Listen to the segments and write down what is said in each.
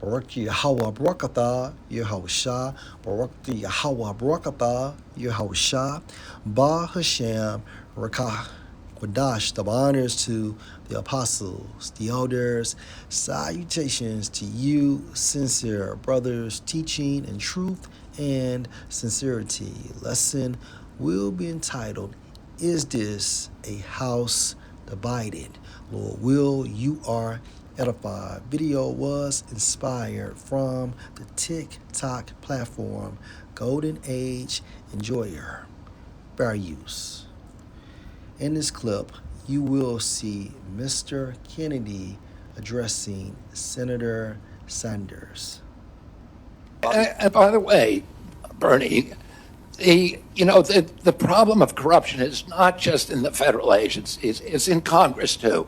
Barakti Yahweh Barakatah, Yahushua, Barakti Yahweh Barakatah, Yahushua, Ba Hashem, Rakah. Quadash, the honors to the apostles, the elders, salutations to you, sincere brothers, teaching in truth and sincerity. Lesson will be entitled, Is This a House Divided? Lord will, you are edified. Video was inspired from the TikTok platform Golden Age Enjoyer. Fair use. In this clip, you will see Mr. Kennedy addressing Senator Sanders. And by the way, Bernie, the problem of corruption is not just in the federal agencies, it's in Congress too.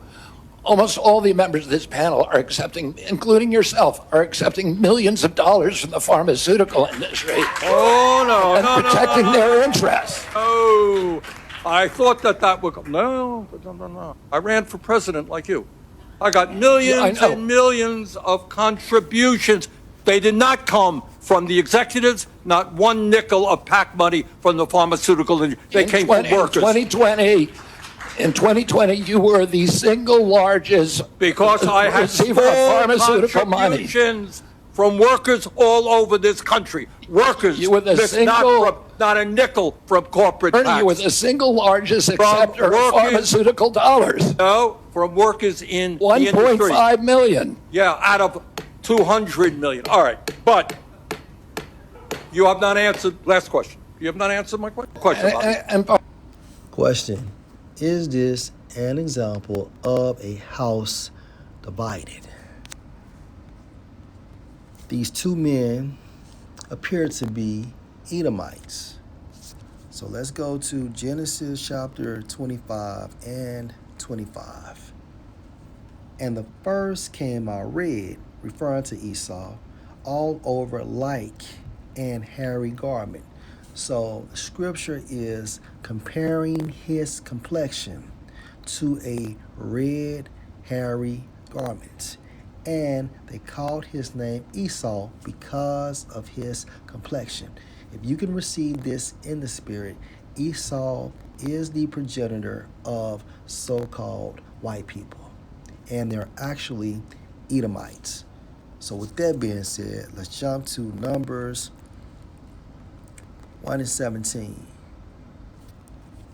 Almost all the members of this panel are accepting, including yourself, are accepting millions of dollars from the pharmaceutical industry and protecting their interests. Oh, I thought that would go. No. I ran for president like you. I got millions and millions of contributions. They did not come from the executives, not one nickel of PAC money from the pharmaceutical industry. They came from workers. In 2020, you were the single largest because I had receiver of pharmaceutical money. Contributions from workers all over this country. Workers, you were the not a nickel from corporate Bernie, tax. you were the single largest acceptor of pharmaceutical dollars. No, from workers in 1.5 million. Yeah, out of 200 million. All right, but you have not answered. Last question. You have not answered my question. Question: Is this an example of a house divided? These two men appear to be Edomites. So let's go to Genesis chapter 25 and 25. And the first came out red, referring to Esau, all over like and hairy garment. So scripture is comparing his complexion to a red, hairy garment. And they called his name Esau because of his complexion. If you can receive this in the spirit, Esau is the progenitor of so-called white people. And they're actually Edomites. So with that being said, let's jump to Numbers 1 and 17.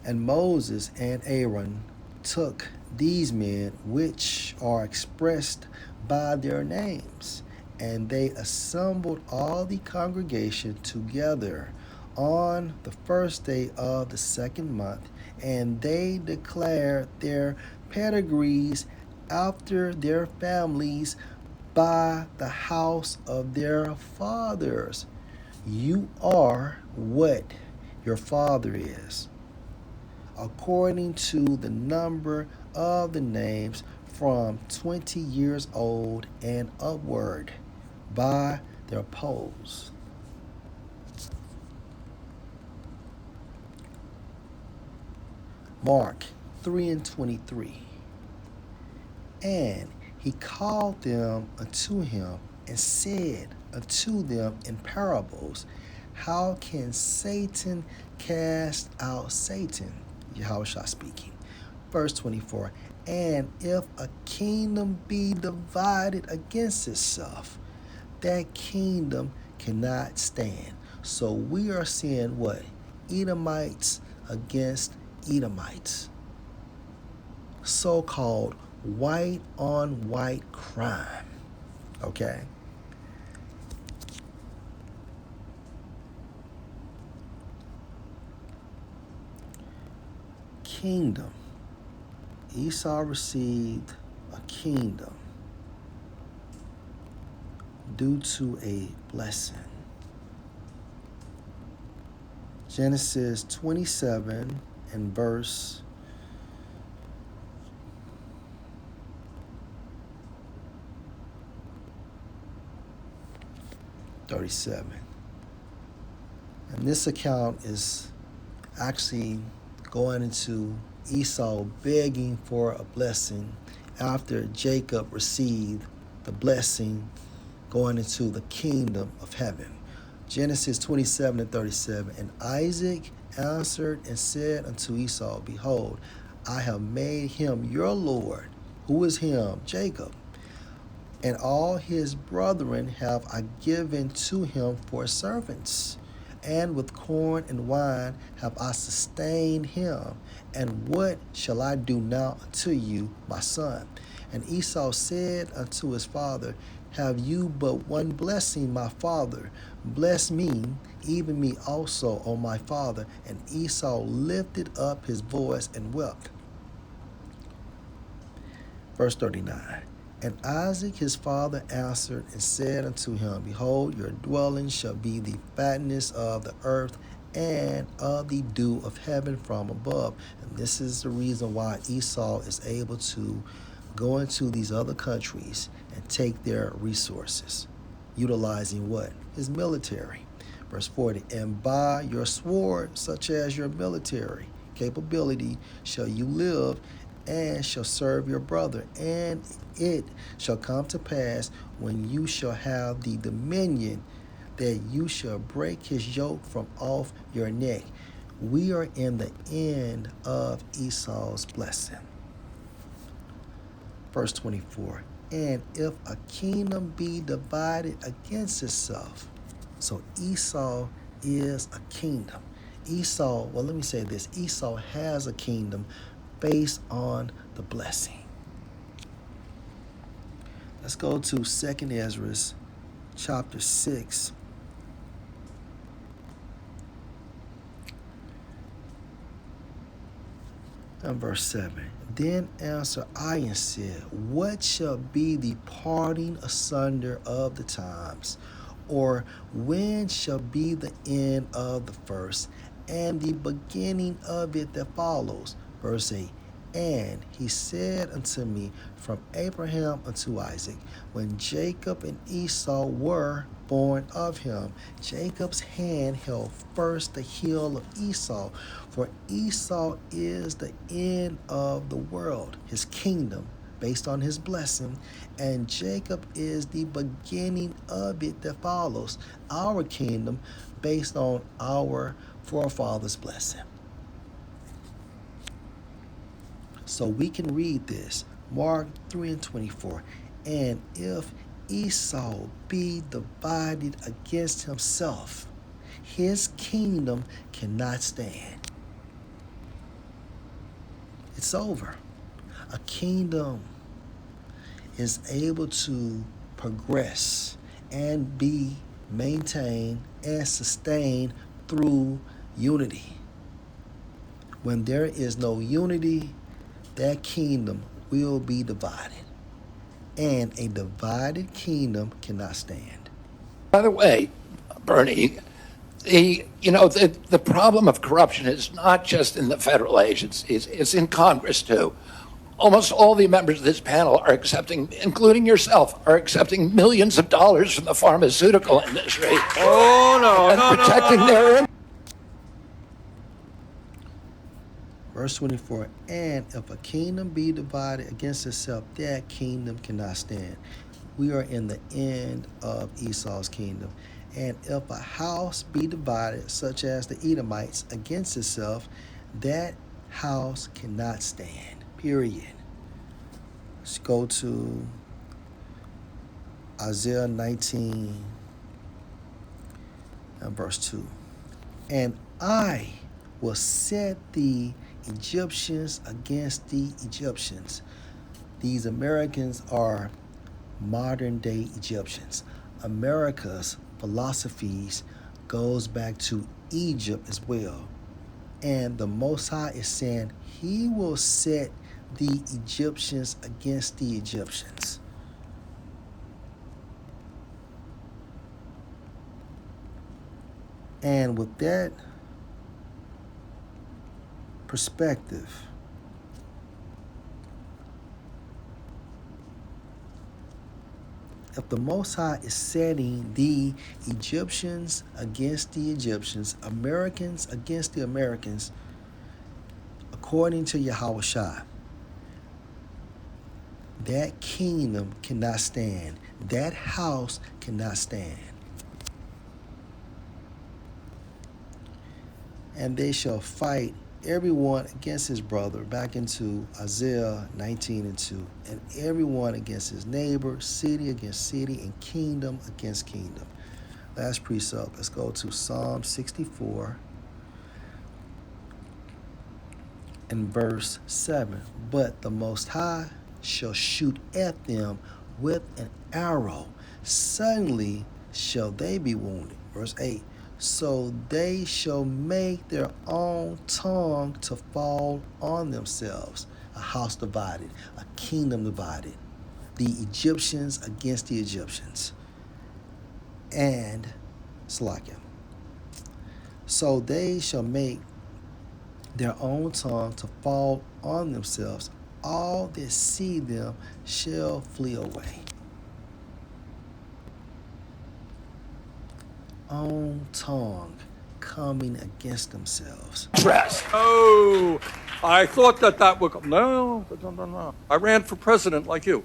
And Moses and Aaron took these men which are expressed by their names, and they assembled all the congregation together on the first day of the second month, and they declared their pedigrees after their families by the house of their fathers. You are what your father is, according to the number of the names from 20 years old and upward, by their polls. Mark 3 and 23. And he called them unto him and said unto them in parables, How can Satan cast out Satan? Yahushua speaking. Verse 24. And if a kingdom be divided against itself, that kingdom cannot stand. So we are seeing what? Edomites against Edomites. So-called white on white crime. Okay? Kingdom. Esau received a kingdom due to a blessing. Genesis 27 and verse 37. And this account is actually going into Esau begging for a blessing after Jacob received the blessing going into the kingdom of heaven. Genesis 27 and 37. And Isaac answered and said unto Esau, Behold, I have made him your Lord. Who is him? Jacob. And all his brethren have I given to him for servants. And with corn and wine have I sustained him. And what shall I do now unto you, my son? And Esau said unto his father, Have you but one blessing, my father? Bless me, even me also, O my father. And Esau lifted up his voice and wept. Verse 39. And Isaac his father answered and said unto him, Behold, your dwelling shall be the fatness of the earth and of the dew of heaven from above. And this is the reason why Esau is able to go into these other countries and take their resources, utilizing what? His military. Verse 40, and by your sword, such as your military capability, shall you live and shall serve your brother. And it shall come to pass when you shall have the dominion that you shall break his yoke from off your neck. We are in the end of Esau's blessing. Verse 24, and if a kingdom be divided against itself, so Esau is a kingdom. Esau, well, let me say this. Esau has a kingdom based on the blessing. Let's go to 2nd Ezra chapter 6. And verse 7. Then answered I and said, What shall be the parting asunder of the times? Or when shall be the end of the first, and the beginning of it that follows? Verse 8. And he said unto me, From Abraham unto Isaac, when Jacob and Esau were born of him, Jacob's hand held first the heel of Esau, for Esau is the end of the world, his kingdom, based on his blessing, and Jacob is the beginning of it that follows, our kingdom, based on our forefathers' blessing. So we can read this, Mark 3 and 24. And if Esau be divided against himself, his kingdom cannot stand. It's over. A kingdom is able to progress and be maintained and sustained through unity. When there is no unity, that kingdom will be divided. And a divided kingdom cannot stand. By the way, Bernie, the problem of corruption is not just in the federal agencies, it's in Congress too. Almost all the members of this panel are accepting, including yourself, are accepting millions of dollars from the pharmaceutical industry. Oh, no, and no, protecting no, no, no. their. Verse 24, and if a kingdom be divided against itself, that kingdom cannot stand. We are in the end of Esau's kingdom. And if a house be divided, such as the Edomites, against itself, that house cannot stand. Period. Let's go to Isaiah 19 and verse 2. And I will set the Egyptians against the Egyptians. These Americans are modern day Egyptians. America's philosophies goes back to Egypt as well. And the Most High is saying he will set the Egyptians against the Egyptians. And with that perspective, if the Most High is setting the Egyptians against the Egyptians, Americans against the Americans, according to Yahushua, That kingdom cannot stand. That house cannot stand. And they shall fight everyone against his brother, back into Isaiah 19:2, and everyone against his neighbor, city against city, and kingdom against kingdom. Last precept, let's go to Psalm 64 and verse 7. But the Most High shall shoot at them with an arrow. Suddenly shall they be wounded. Verse 8. So they shall make their own tongue to fall on themselves. A house divided, a kingdom divided. The Egyptians against the Egyptians. And Slakia. So they shall make their own tongue to fall on themselves. All that see them shall flee away. Own tongue coming against themselves. Trust. Oh, I thought that would come. No. I ran for president like you.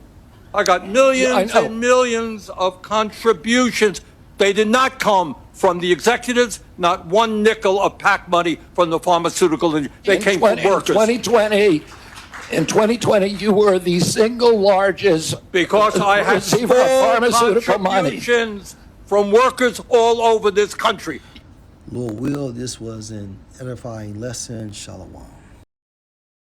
I got millions and millions of contributions. They did not come from the executives, not one nickel of PAC money from the pharmaceutical industry. They came from workers. In 2020, you were the single largest Because I had receiver of pharmaceutical money. contributions from workers all over this country. Lord will, this was an edifying lesson. Shalom.